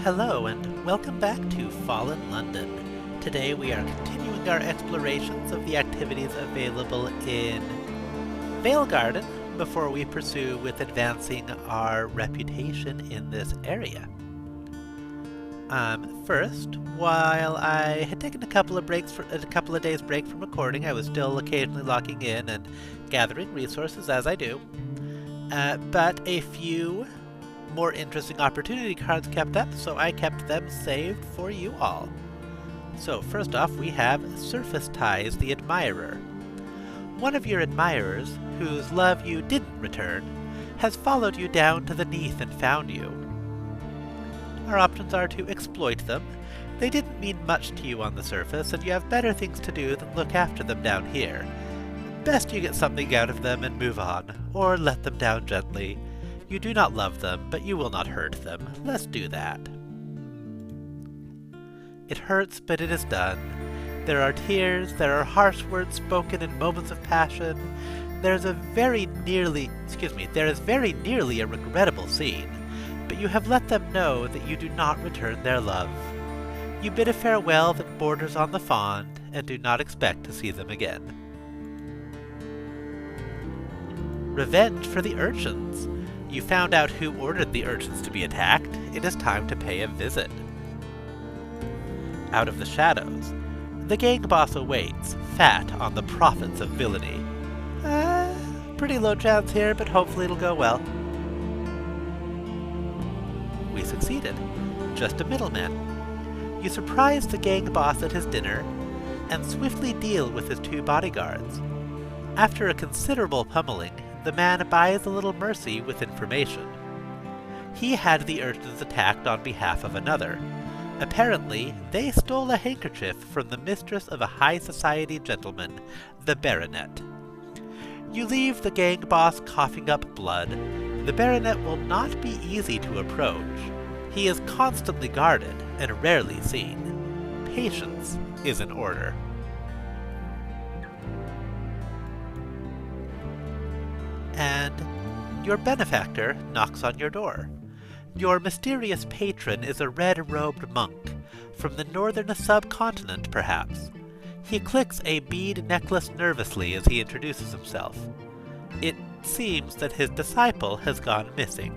Hello and welcome back to Fallen London. Today we are continuing our explorations of the activities available in Veilgarden before we pursue with advancing our reputation in this area. First, while I had taken a couple of days break from recording, I was still occasionally logging in and gathering resources as I do. But a few more interesting opportunity cards kept up, so I kept them saved for you all. So first off, we have Surface Ties the Admirer. One of your admirers, whose love you didn't return, has followed you down to the Neath and found you. Our options are to exploit them. They didn't mean much to you on the surface, and you have better things to do than look after them down here. Best you get something out of them and move on, or let them down gently. You do not love them, but you will not hurt them. Let's do that. It hurts, but it is done. There are tears, there are harsh words spoken in moments of passion. There is very nearly a regrettable scene, but you have let them know that you do not return their love. You bid a farewell that borders on the fond, and do not expect to see them again. Revenge for the urchins. You found out who ordered the urchins to be attacked. It is time to pay a visit. Out of the shadows. The gang boss awaits, fat on the profits of villainy. Pretty low chance here, but hopefully it'll go well. We succeeded. Just a middleman. You surprise the gang boss at his dinner, and swiftly deal with his two bodyguards. After a considerable pummeling, the man buys a little mercy with information. He had the urchins attacked on behalf of another. Apparently, they stole a handkerchief from the mistress of a high society gentleman, the baronet. You leave the gang boss coughing up blood. The baronet will not be easy to approach. He is constantly guarded and rarely seen. Patience is in order. And your benefactor knocks on your door. Your mysterious patron is a red-robed monk, from the northern subcontinent perhaps. He clicks a bead necklace nervously as he introduces himself. It seems that his disciple has gone missing.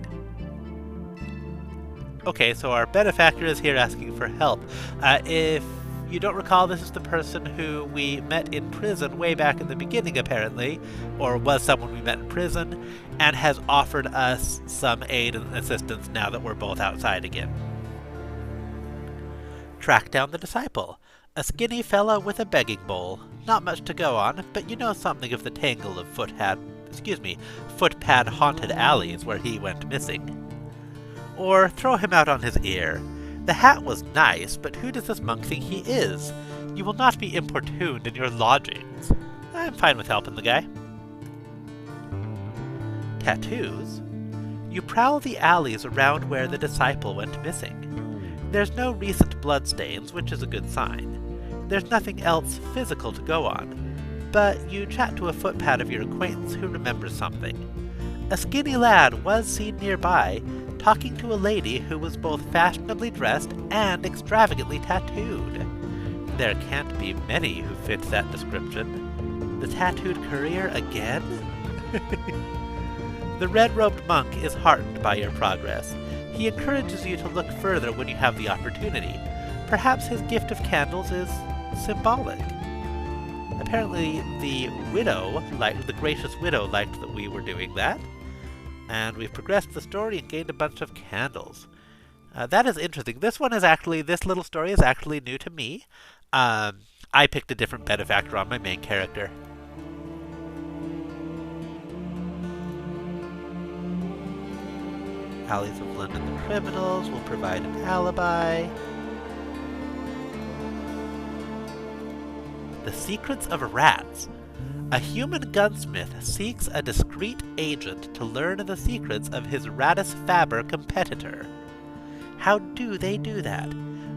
Okay, so our benefactor is here asking for help. If you don't recall, this is the person who we met in prison way back in the beginning, apparently, or was someone we met in prison, and has offered us some aid and assistance now that we're both outside again. Track down the disciple. A skinny fellow with a begging bowl. Not much to go on, but you know something of the tangle of footpad haunted alleys where he went missing. Or throw him out on his ear. The hat was nice, but who does this monk think he is? You will not be importuned in your lodgings. I'm fine with helping the guy. Tattoos? You prowl the alleys around where the disciple went missing. There's no recent bloodstains, which is a good sign. There's nothing else physical to go on, but you chat to a footpad of your acquaintance who remembers something. A skinny lad was seen nearby, talking to a lady who was both fashionably dressed and extravagantly tattooed. There can't be many who fit that description. The tattooed courier again? The red-robed monk is heartened by your progress. He encourages you to look further when you have the opportunity. Perhaps his gift of candles is symbolic. Apparently the gracious widow liked that we were doing that. And we've progressed the story and gained a bunch of candles. That is interesting. This little story is actually new to me. I picked a different benefactor on my main character. Alleys of London the criminals will provide an alibi. The secrets of rats. A human gunsmith seeks a discreet agent to learn the secrets of his Ratus Faber competitor. How do they do that?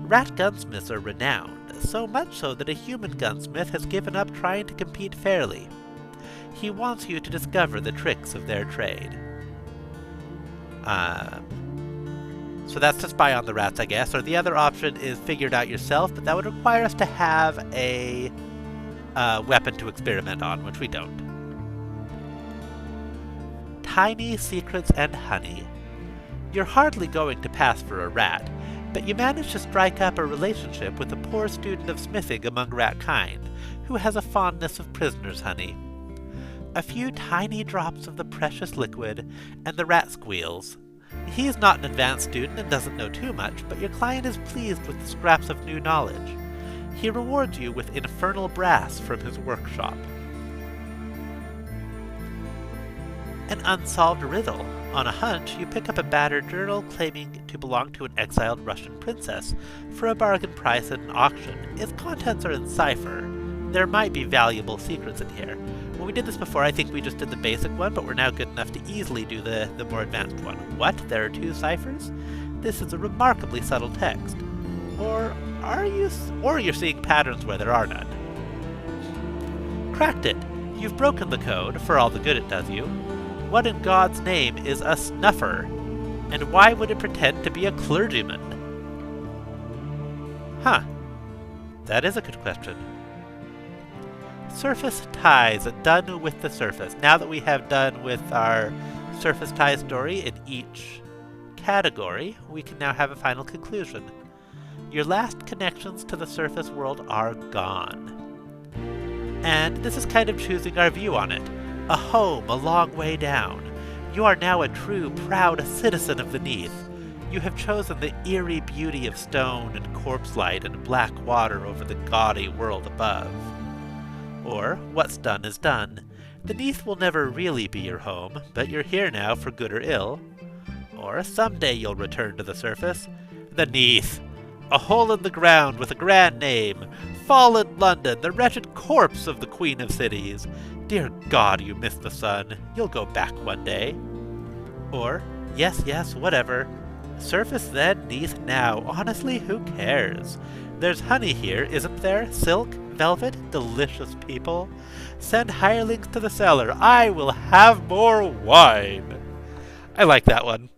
Rat gunsmiths are renowned, so much so that a human gunsmith has given up trying to compete fairly. He wants you to discover the tricks of their trade. So that's to spy on the rats, I guess. Or the other option is figure it out yourself, but that would require us to have a weapon to experiment on, which we don't. Tiny secrets and honey. You're hardly going to pass for a rat, but you manage to strike up a relationship with a poor student of smithing among rat kind, who has a fondness of prisoner's honey. A few tiny drops of the precious liquid, and the rat squeals. He is not an advanced student and doesn't know too much, but your client is pleased with the scraps of new knowledge. He rewards you with infernal brass from his workshop. An unsolved riddle. On a hunch, you pick up a battered journal claiming to belong to an exiled Russian princess for a bargain price at an auction. Its contents are in cipher. There might be valuable secrets in here. When we did this before, I think we just did the basic one, but we're now good enough to easily do the more advanced one. What? There are 2 ciphers? This is a remarkably subtle text. Or you're seeing patterns where there are none. Cracked it. You've broken the code, for all the good it does you. What in God's name is a snuffer? And why would it pretend to be a clergyman? Huh. That is a good question. Surface ties, done with the surface. Now that we have done with our surface tie story in each category, we can now have a final conclusion. Your last connections to the surface world are gone. And this is kind of choosing our view on it. A home a long way down. You are now a true, proud citizen of the Neath. You have chosen the eerie beauty of stone and corpse light and black water over the gaudy world above. Or, what's done is done. The Neath will never really be your home, but you're here now for good or ill. Or someday you'll return to the surface. The Neath! A hole in the ground with a grand name. Fallen London, the wretched corpse of the Queen of Cities. Dear God, you missed the sun. You'll go back one day. Or, yes, whatever. Surface then, Neath now. Honestly, who cares? There's honey here, isn't there? Silk, velvet, delicious people. Send hirelings to the cellar. I will have more wine. I like that one.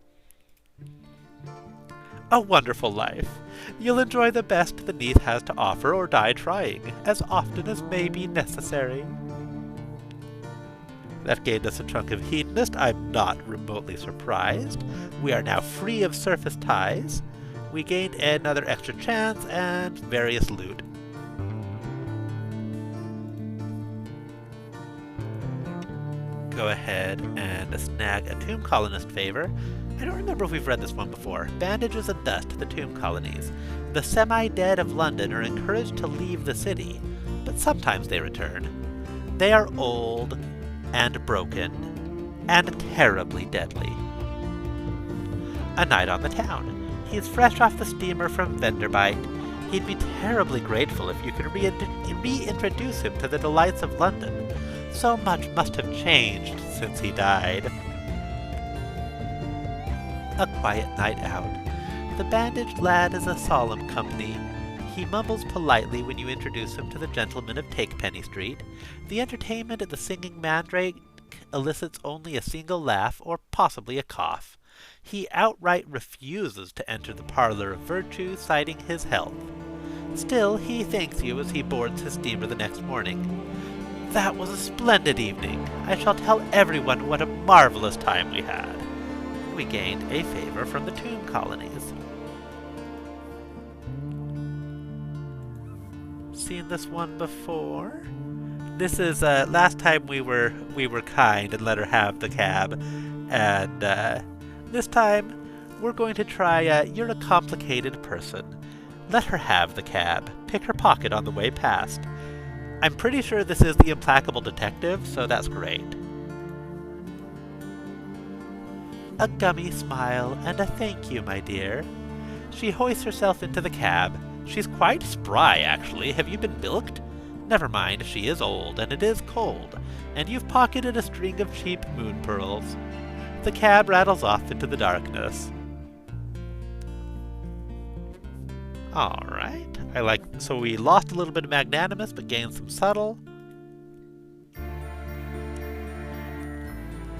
A wonderful life. You'll enjoy the best the Neath has to offer or die trying, as often as may be necessary. That gained us a chunk of hedonist. I'm not remotely surprised. We are now free of surface ties. We gained another extra chance and various loot. Go ahead and snag a tomb colonist favor. I don't remember if we've read this one before. Bandages and dust, the tomb colonies. The semi-dead of London are encouraged to leave the city, but sometimes they return. They are old and broken and terribly deadly. A night on the town. He's fresh off the steamer from Veilgarden. He'd be terribly grateful if you could reintroduce him to the delights of London. So much must have changed since he died. A quiet night out. The bandaged lad is a solemn company. He mumbles politely when you introduce him to the gentlemen of Takepenny Street. The entertainment at the Singing Mandrake elicits only a single laugh or possibly a cough. He outright refuses to enter the parlor of virtue, citing his health. Still, he thanks you as he boards his steamer the next morning. That was a splendid evening. I shall tell everyone what a marvelous time we had. We gained a favor from the tomb colonies. Seen this one before? This is last time we were kind and let her have the cab, and this time we're going to try you're a complicated person. Let her have the cab. Pick her pocket on the way past. I'm pretty sure this is the implacable detective, so that's great. A gummy smile and a thank you, my dear. She hoists herself into the cab. She's quite spry, actually. Have you been bilked? Never mind, she is old, and it is cold, and you've pocketed a string of cheap moon pearls. The cab rattles off into the darkness. Alright, so we lost a little bit of magnanimous, but gained some subtle.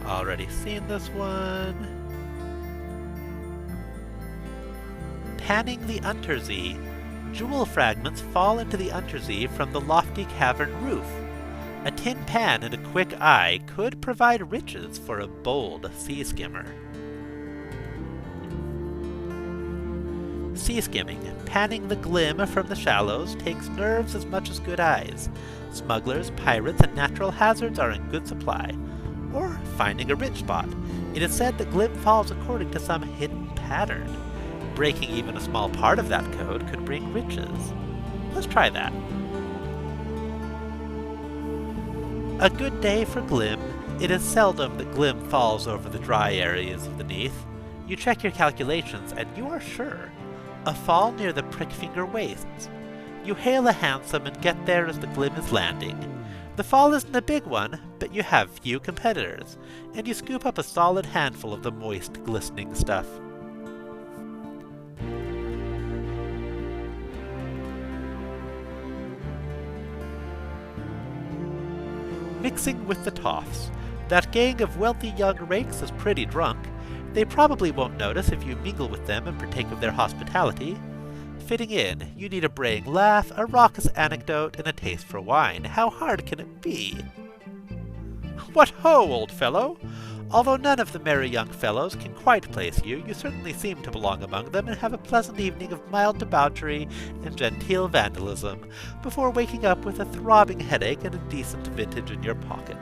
Already seen this one. Panning the Untersee. Jewel fragments fall into the Untersee from the lofty cavern roof. A tin pan and a quick eye could provide riches for a bold sea skimmer. Sea skimming. Panning the glim from the shallows takes nerves as much as good eyes. Smugglers, pirates, and natural hazards are in good supply. Or finding a rich spot. It is said that glim falls according to some hidden pattern. Breaking even a small part of that code could bring riches. Let's try that. A good day for glim. It is seldom that glim falls over the dry areas of the Neath. You check your calculations and you are sure. A fall near the prick-finger wastes. You hail a hansom and get there as the glim is landing. The fall isn't a big one, but you have few competitors, and you scoop up a solid handful of the moist, glistening stuff. Mixing with the toffs. That gang of wealthy young rakes is pretty drunk. They probably won't notice if you mingle with them and partake of their hospitality. Fitting in, you need a braying laugh, a raucous anecdote, and a taste for wine. How hard can it be? What ho, old fellow! Although none of the merry young fellows can quite place you, you certainly seem to belong among them and have a pleasant evening of mild debauchery and genteel vandalism, before waking up with a throbbing headache and a decent vintage in your pocket.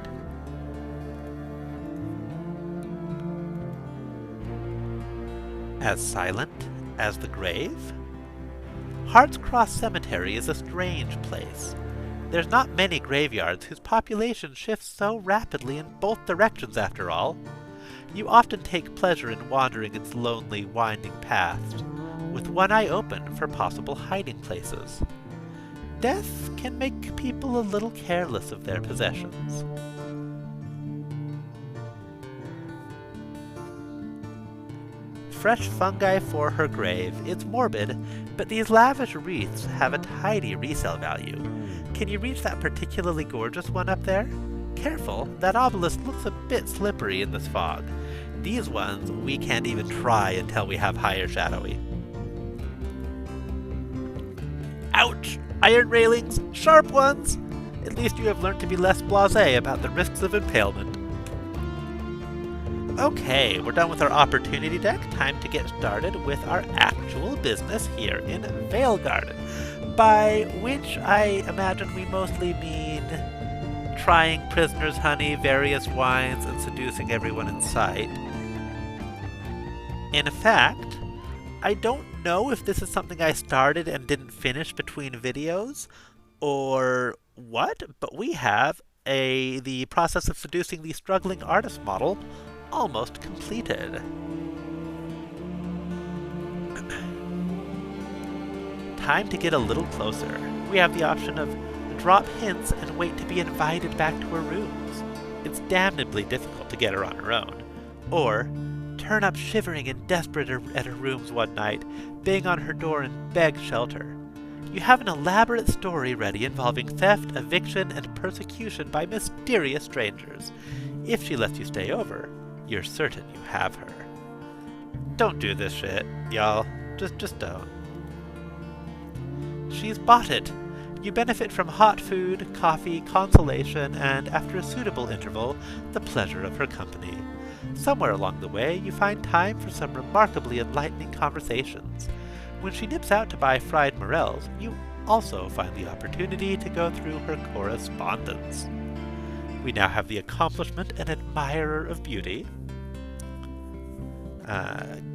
As silent as the grave? Heart's Cross Cemetery is a strange place. There's not many graveyards whose population shifts so rapidly in both directions, after all. You often take pleasure in wandering its lonely, winding paths, with one eye open for possible hiding places. Death can make people a little careless of their possessions. Fresh fungi for her grave. It's morbid, but these lavish wreaths have a tidy resale value. Can you reach that particularly gorgeous one up there? Careful, that obelisk looks a bit slippery in this fog. These ones we can't even try until we have higher shadowy. Ouch! Iron railings, sharp ones! At least you have learned to be less blasé about the risks of impalement. Okay, we're done with our opportunity deck. Time to get started with our actual business here in Veilgarden. By which I imagine we mostly mean trying prisoners' honey, various wines, and seducing everyone in sight. In fact, I don't know if this is something I started and didn't finish between videos, or what, but we have the process of seducing the struggling artist model almost completed. Time to get a little closer. We have the option of drop hints and wait to be invited back to her rooms. It's damnably difficult to get her on her own. Or turn up shivering and desperate at her rooms one night, bang on her door and beg shelter. You have an elaborate story ready involving theft, eviction, and persecution by mysterious strangers. If she lets you stay over, you're certain you have her. Don't do this shit, y'all. Just don't. She's bought it. You benefit from hot food, coffee, consolation, and, after a suitable interval, the pleasure of her company. Somewhere along the way, you find time for some remarkably enlightening conversations. When she nips out to buy fried morels, you also find the opportunity to go through her correspondence. We now have the accomplishment and admirer of beauty.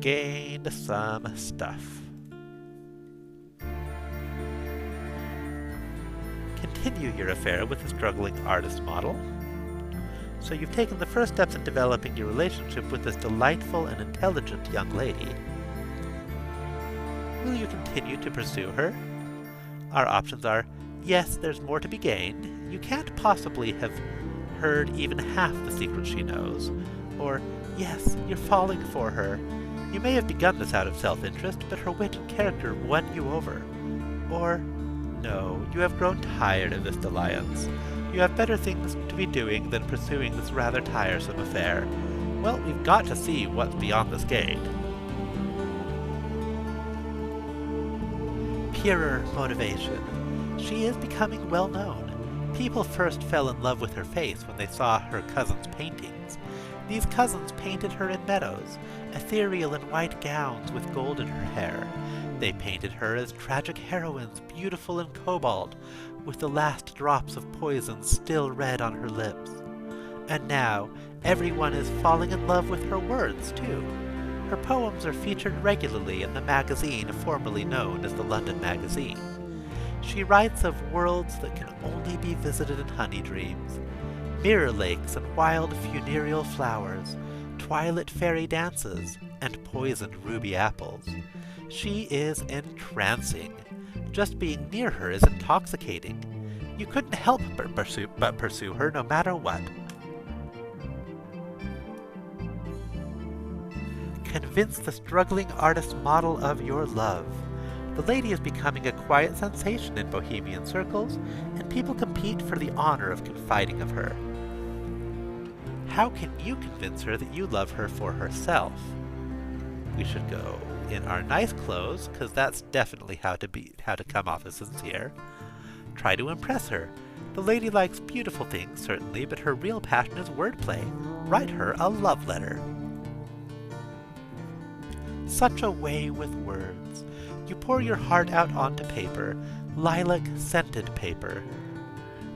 Gained some stuff. Continue your affair with the struggling artist model. So you've taken the first steps in developing your relationship with this delightful and intelligent young lady. Will you continue to pursue her? Our options are, yes, there's more to be gained. You can't possibly have heard even half the secret she knows. Or, yes, you're falling for her. You may have begun this out of self-interest, but her wit and character won you over. Or, no, you have grown tired of this dalliance. You have better things to be doing than pursuing this rather tiresome affair. Well, we've got to see what's beyond this gate. purer motivation. She is becoming well known. People first fell in love with her face when they saw her cousins' paintings. These cousins painted her in meadows, ethereal in white gowns with gold in her hair. They painted her as tragic heroines, beautiful in cobalt, with the last drops of poison still red on her lips. And now, everyone is falling in love with her words, too. Her poems are featured regularly in the magazine formerly known as the London Magazine. She writes of worlds that can only be visited in honey dreams, mirror lakes and wild funereal flowers, twilit fairy dances, and poisoned ruby apples. She is entrancing. Just being near her is intoxicating. You couldn't help but pursue her no matter what. Convince the struggling artist model of your love. The lady is becoming a quiet sensation in bohemian circles, and people compete for the honor of confiding of her. How can you convince her that you love her for herself? We should go in our nice clothes, because that's definitely how to come off as sincere. Try to impress her. The lady likes beautiful things, certainly, but her real passion is wordplay. Write her a love letter. Such a way with words. You pour your heart out onto paper, lilac-scented paper.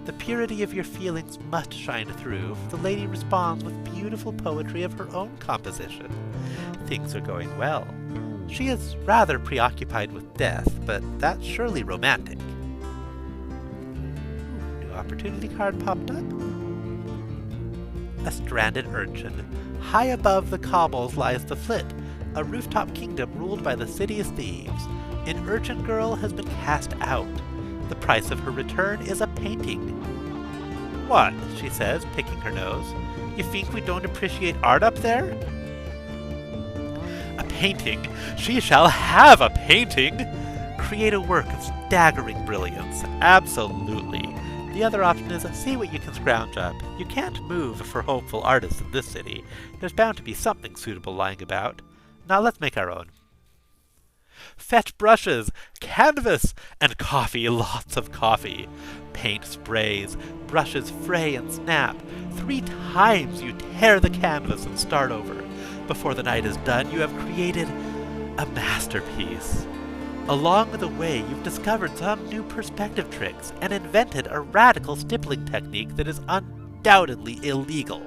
The purity of your feelings must shine through, for the lady responds with beautiful poetry of her own composition. Things are going well. She is rather preoccupied with death, but that's surely romantic. New opportunity card popped up. A stranded urchin. High above the cobbles lies the Flit, a rooftop kingdom ruled by the city's thieves. An urchin girl has been cast out. The price of her return is a painting. What? She says, picking her nose. You think we don't appreciate art up there? A painting? She shall have a painting! Create a work of staggering brilliance. Absolutely. The other option is see what you can scrounge up. You can't move for hopeful artists in this city. There's bound to be something suitable lying about. Now let's make our own. Fetch brushes, canvas, and coffee, lots of coffee. Paint sprays, brushes fray and snap. 3 times you tear the canvas and start over. Before the night is done, you have created a masterpiece. Along the way, you've discovered some new perspective tricks and invented a radical stippling technique that is undoubtedly illegal.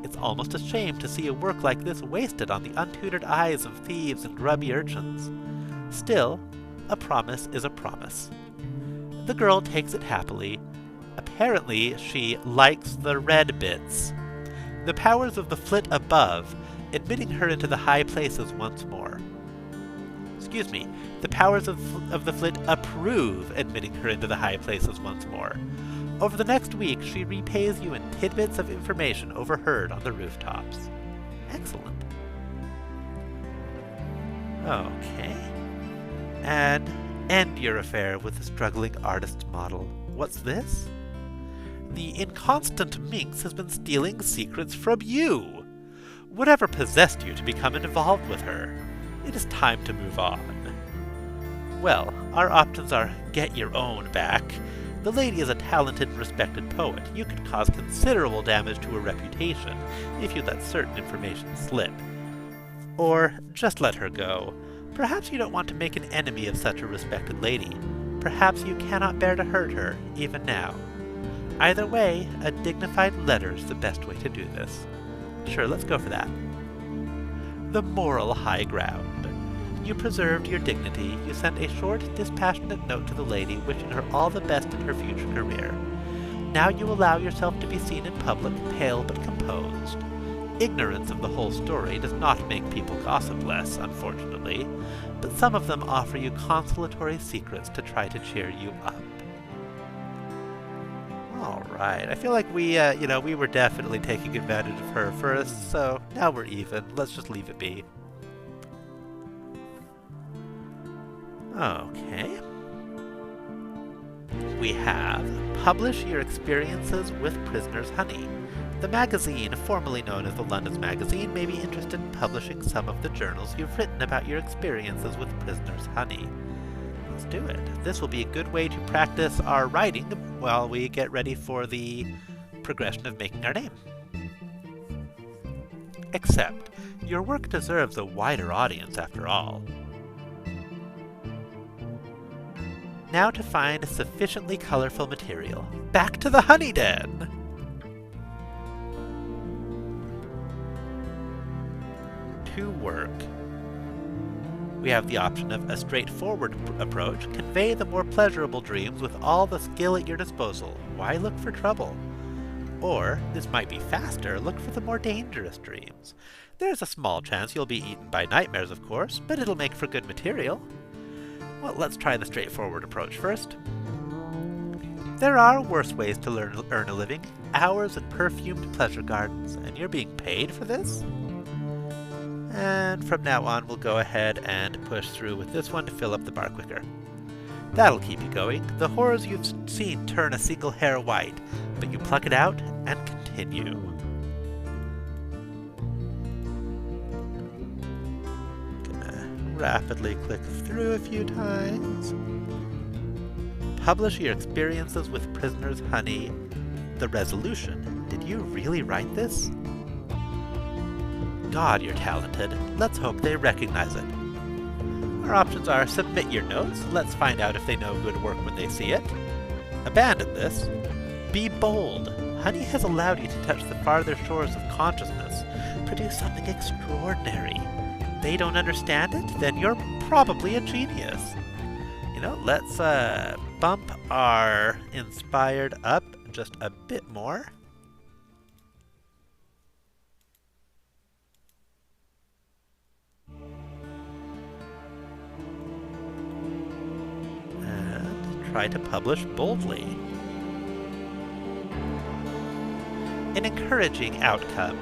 It's almost a shame to see a work like this wasted on the untutored eyes of thieves and grubby urchins. Still, a promise is a promise. The girl takes it happily. Apparently, she likes the red bits. The powers of the Flit above, admitting her into the high places once more. Excuse me, the powers of the Flit approve admitting her into the high places once more. Over the next week, she repays you in tidbits of information overheard on the rooftops. Excellent. Okay. And end your affair with the struggling artist model. What's this? The inconstant minx has been stealing secrets from you. Whatever possessed you to become involved with her? It is time to move on. Well, our options are get your own back. The lady is a talented and respected poet. You could cause considerable damage to her reputation if you let certain information slip. Or just let her go. Perhaps you don't want to make an enemy of such a respected lady. Perhaps you cannot bear to hurt her, even now. Either way, a dignified letter's the best way to do this. Sure, let's go for that. The moral high ground. You preserved your dignity. You sent a short, dispassionate note to the lady, wishing her all the best in her future career. Now you allow yourself to be seen in public, pale but composed. Ignorance of the whole story does not make people gossip less, unfortunately, but some of them offer you consolatory secrets to try to cheer you up. Alright, I feel like we were definitely taking advantage of her first, so now we're even. Let's just leave it be. Okay. We have Publish Your Experiences with Prisoner's Honey. The magazine, formerly known as the London's Magazine, may be interested in publishing some of the journals you've written about your experiences with Prisoner's Honey. let's do it. This will be a good way to practice our writing while we get ready for the progression of making our name. Except, your work deserves a wider audience after all. Now to find sufficiently colorful material. Back to the honey den! To work. We have the option of a straightforward approach. Convey the more pleasurable dreams with all the skill at your disposal. Why look for trouble? Or, this might be faster, look for the more dangerous dreams. There's a small chance you'll be eaten by nightmares, of course, but it'll make for good material. Well, let's try the straightforward approach first. There are worse ways to earn a living. Hours in perfumed pleasure gardens, and you're being paid for this? And from now on, we'll go ahead and push through with this one to fill up the bar quicker. That'll keep you going. The horrors you've seen turn a single hair white, but you pluck it out and continue. Gonna rapidly click through a few times. Publish your experiences with prisoners' honey. The resolution. Did you really write this? God, you're talented. Let's hope they recognize it. Our options are submit your notes. Let's find out if they know good work when they see it. Abandon this. Be bold. Honey has allowed you to touch the farther shores of consciousness. Produce something extraordinary. They don't understand it? Then you're probably a genius. You know, let's bump our inspired up just a bit more. Try to publish boldly. An encouraging outcome.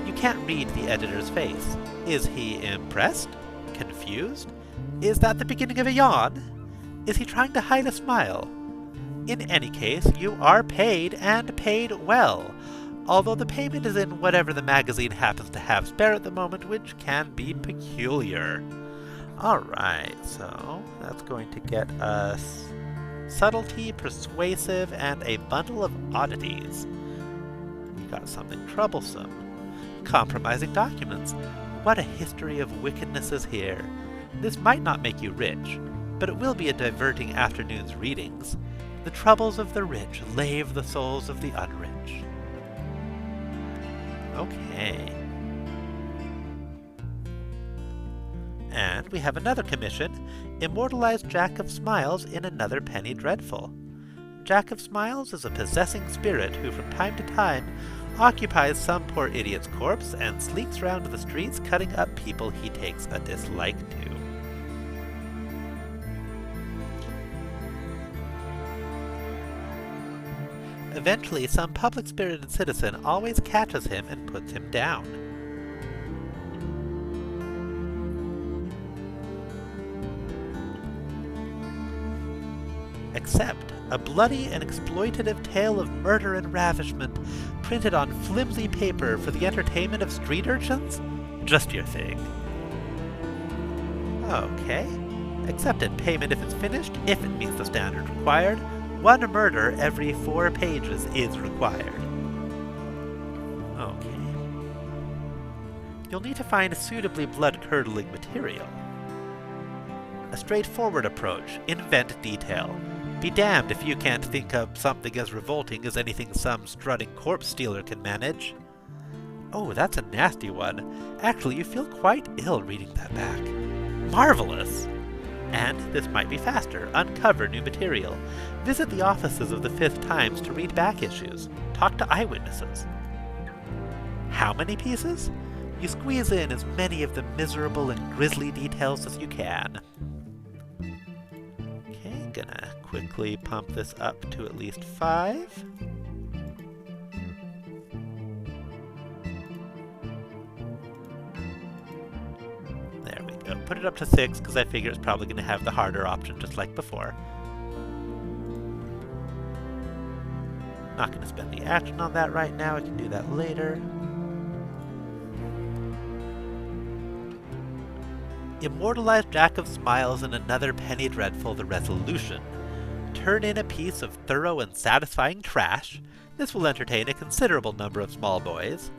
You can't read the editor's face. Is he impressed? Confused? Is that the beginning of a yawn? Is he trying to hide a smile? In any case, you are paid, and paid well, although the payment is in whatever the magazine happens to have spare at the moment, which can be peculiar. Alright, so that's going to get us subtlety, persuasive, and a bundle of oddities. We got something troublesome. Compromising documents. What a history of wickedness is here. This might not make you rich, but it will be a diverting afternoon's readings. The troubles of the rich lave the souls of the unrich. Okay. And we have another commission. Immortalize Jack of Smiles in another Penny Dreadful. Jack of Smiles is a possessing spirit who from time to time occupies some poor idiot's corpse and slinks around the streets cutting up people he takes a dislike to. Eventually, some public-spirited citizen always catches him and puts him down. Except a bloody and exploitative tale of murder and ravishment printed on flimsy paper for the entertainment of street urchins? Just your thing. Okay. Accepted payment if it's finished, if it meets the standard required. 1 murder every 4 pages is required. Okay. You'll need to find suitably blood-curdling material. A straightforward approach. Invent detail. Be damned if you can't think of something as revolting as anything some strutting corpse stealer can manage. Oh, that's a nasty one. Actually, you feel quite ill reading that back. Marvelous! And this might be faster. Uncover new material. Visit the offices of the Fifth Times to read back issues. Talk to eyewitnesses. How many pieces? You squeeze in as many of the miserable and grisly details as you can. Okay, gonna quickly pump this up to at least 5. There we go. Put it up to 6 because I figure it's probably going to have the harder option just like before. Not going to spend the action on that right now. I can do that later. Immortalize Jack of Smiles in another Penny Dreadful the Resolution. Turn in a piece of thorough and satisfying trash. This will entertain a considerable number of small boys.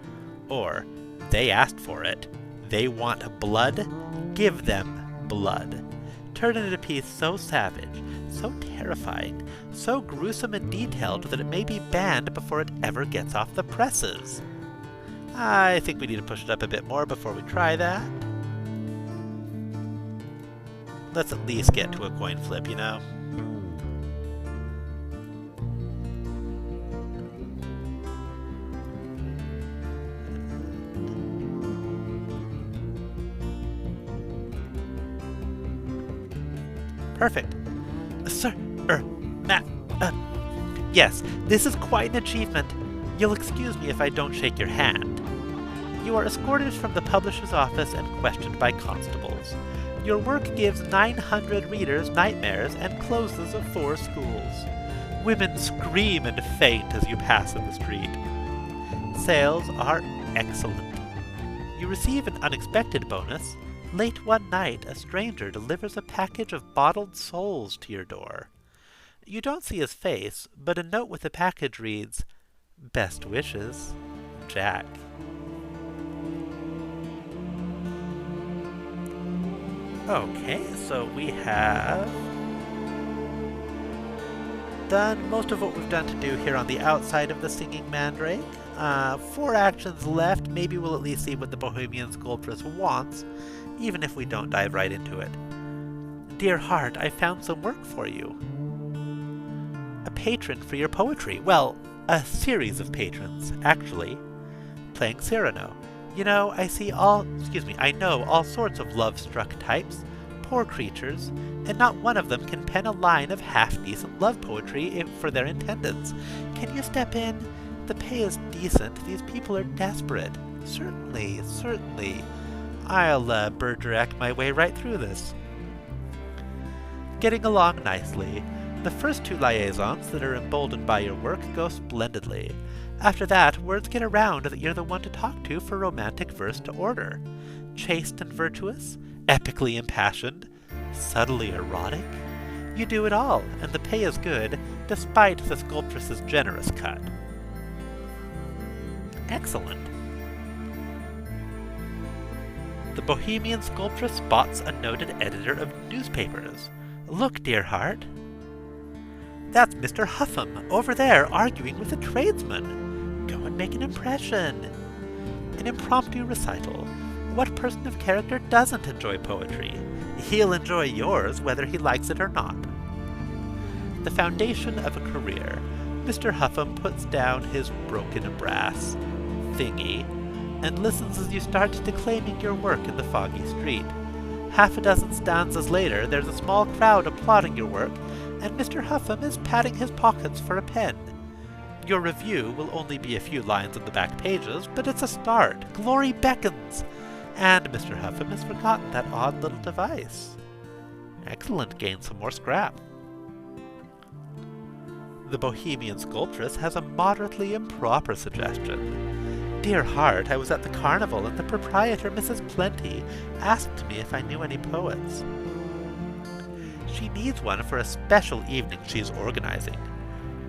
Or, they asked for it. They want blood? Give them blood. Turn in a piece so savage, so terrifying, so gruesome and detailed that it may be banned before it ever gets off the presses. I think we need to push it up a bit more before we try that. Let's at least get to a coin flip, you know? Perfect. Sir, Matt, yes, this is quite an achievement. You'll excuse me if I don't shake your hand. You are escorted from the publisher's office and questioned by constables. Your work gives 900 readers nightmares and closes 4 schools. Women scream and faint as you pass in the street. Sales are excellent. You receive an unexpected bonus. Late one night, a stranger delivers a package of bottled souls to your door. You don't see his face, but a note with the package reads, "Best wishes, Jack." Okay, so we have done most of what we've done to do here on the outside of the Singing Mandrake. 4 actions left. Maybe we'll at least see what the Bohemian Sculptress wants, even if we don't dive right into it. Dear heart, I found some work for you. A patron for your poetry. Well, a series of patrons, actually. Playing Cyrano. You know, I know all sorts of love-struck types, poor creatures, and not one of them can pen a line of half-decent love poetry for their intendants. Can you step in? The pay is decent. These people are desperate. Certainly, certainly. I'll Bergerac my way right through this. Getting along nicely. The first 2 liaisons that are emboldened by your work go splendidly. After that, words get around that you're the one to talk to for romantic verse to order. Chaste and virtuous, epically impassioned, subtly erotic. You do it all, and the pay is good, despite the sculptress's generous cut. Excellent. The Bohemian Sculptress spots a noted editor of newspapers. Look, dear heart. That's Mr. Huffam, over there, arguing with a tradesman. Go and make an impression. An impromptu recital. What person of character doesn't enjoy poetry? He'll enjoy yours, whether he likes it or not. The foundation of a career. Mr. Huffam puts down his broken brass thingy and listens as you start declaiming your work in the foggy street. Half a dozen stanzas later, there's a small crowd applauding your work, and Mr. Huffam is patting his pockets for a pen. Your review will only be a few lines on the back pages, but it's a start. Glory beckons! And Mr. Huffam has forgotten that odd little device. Excellent, gain some more scrap. The Bohemian Sculptress has a moderately improper suggestion. Dear heart, I was at the carnival and the proprietor, Mrs. Plenty, asked me if I knew any poets. She needs one for a special evening she's organizing.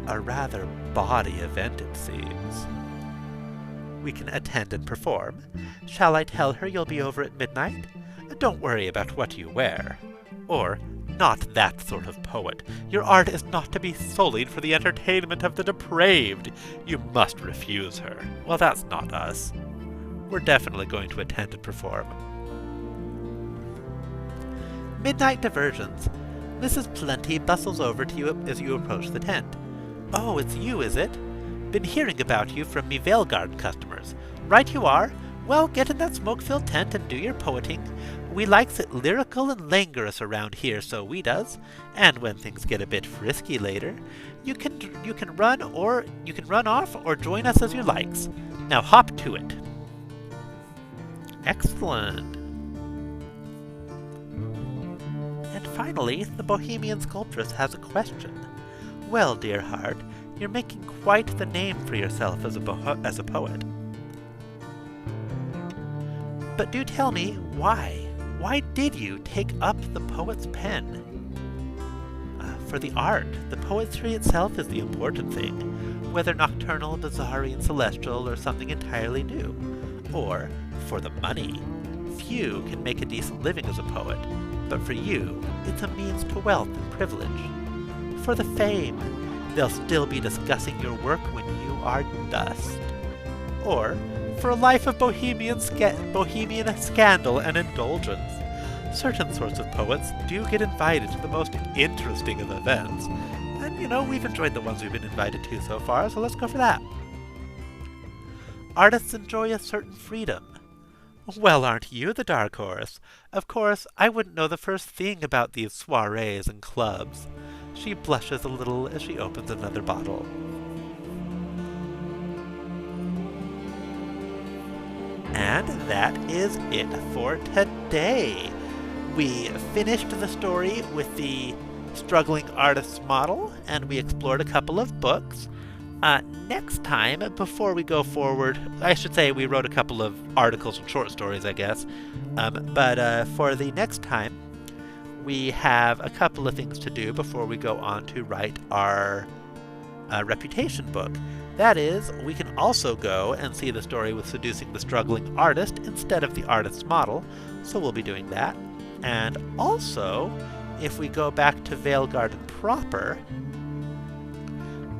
A rather bawdy event, it seems. We can attend and perform. Shall I tell her you'll be over at midnight? Don't worry about what you wear. Or, not that sort of poet. Your art is not to be sullied for the entertainment of the depraved. You must refuse her. Well, that's not us. We're definitely going to attend and perform. Midnight diversions. Mrs. Plenty bustles over to you as you approach the tent. Oh, it's you, is it? Been hearing about you from me Veilgarden customers. Right you are. Well, get in that smoke-filled tent and do your poeting. We likes it lyrical and languorous around here, so we does. And when things get a bit frisky later, you can run off or join us as you likes. Now hop to it. Excellent. And finally, the Bohemian Sculptress has a question. Well, dear heart, you're making quite the name for yourself as a poet. But do tell me, why? Why did you take up the poet's pen? For the art. The poetry itself is the important thing, whether nocturnal, bizarre, and celestial, or something entirely new. Or for the money. Few can make a decent living as a poet, but for you, it's a means to wealth and privilege. For the fame. They'll still be discussing your work when you are dust. Or for a life of bohemian scandal and indulgence. Certain sorts of poets do get invited to the most interesting of events. And, we've enjoyed the ones we've been invited to so far, so let's go for that. Artists enjoy a certain freedom. Well, aren't you the dark horse? Of course, I wouldn't know the first thing about these soirees and clubs. She blushes a little as she opens another bottle. And that is it for today. We finished the story with the struggling artist's model, and we explored a couple of books. Next time, before we go forward, I should say we wrote a couple of articles and short stories, I guess. But for the next time, we have a couple of things to do before we go on to write our reputation book. That is, we can also go and see the story with seducing the struggling artist instead of the artist's model, so we'll be doing that. And also, if we go back to Veilgarden proper,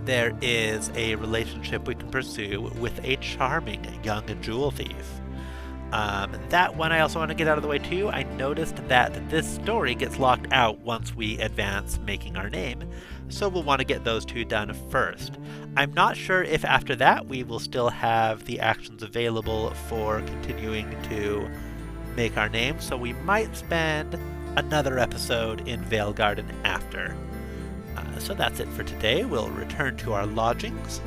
there is a relationship we can pursue with a charming young jewel thief. That one I also want to get out of the way too. I noticed that this story gets locked out once we advance making our name, so we'll want to get those two done first. I'm not sure if after that we will still have the actions available for continuing to make our name, so we might spend another episode in Veilgarden after. So that's it for today. We'll return to our lodgings.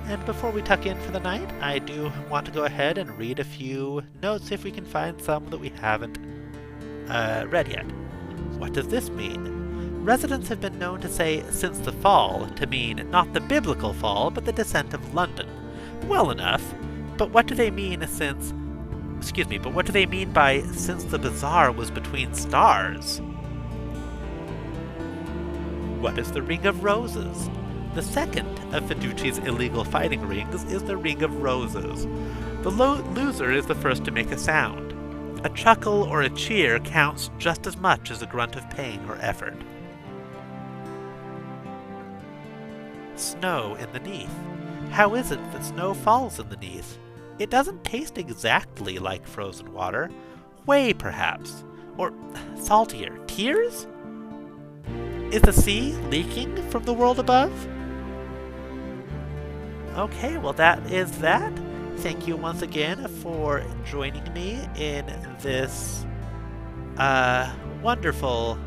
And before we tuck in for the night, I do want to go ahead and read a few notes if we can find some that we haven't read yet. What does this mean? Residents have been known to say "since the fall" to mean not the biblical fall, but the descent of London. Well enough, but what do they mean by "since the bazaar was between stars"? What is the Ring of Roses? The second of Fiduci's illegal fighting rings is the Ring of Roses. The loser is the first to make a sound. A chuckle or a cheer counts just as much as a grunt of pain or effort. Snow in the Neath. How is it that snow falls in the Neath? It doesn't taste exactly like frozen water. Whey, perhaps. Or saltier. Tears? Is the sea leaking from the world above? Okay, well that is that. Thank you once again for joining me in this wonderful,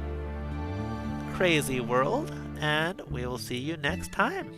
crazy world, and we will see you next time.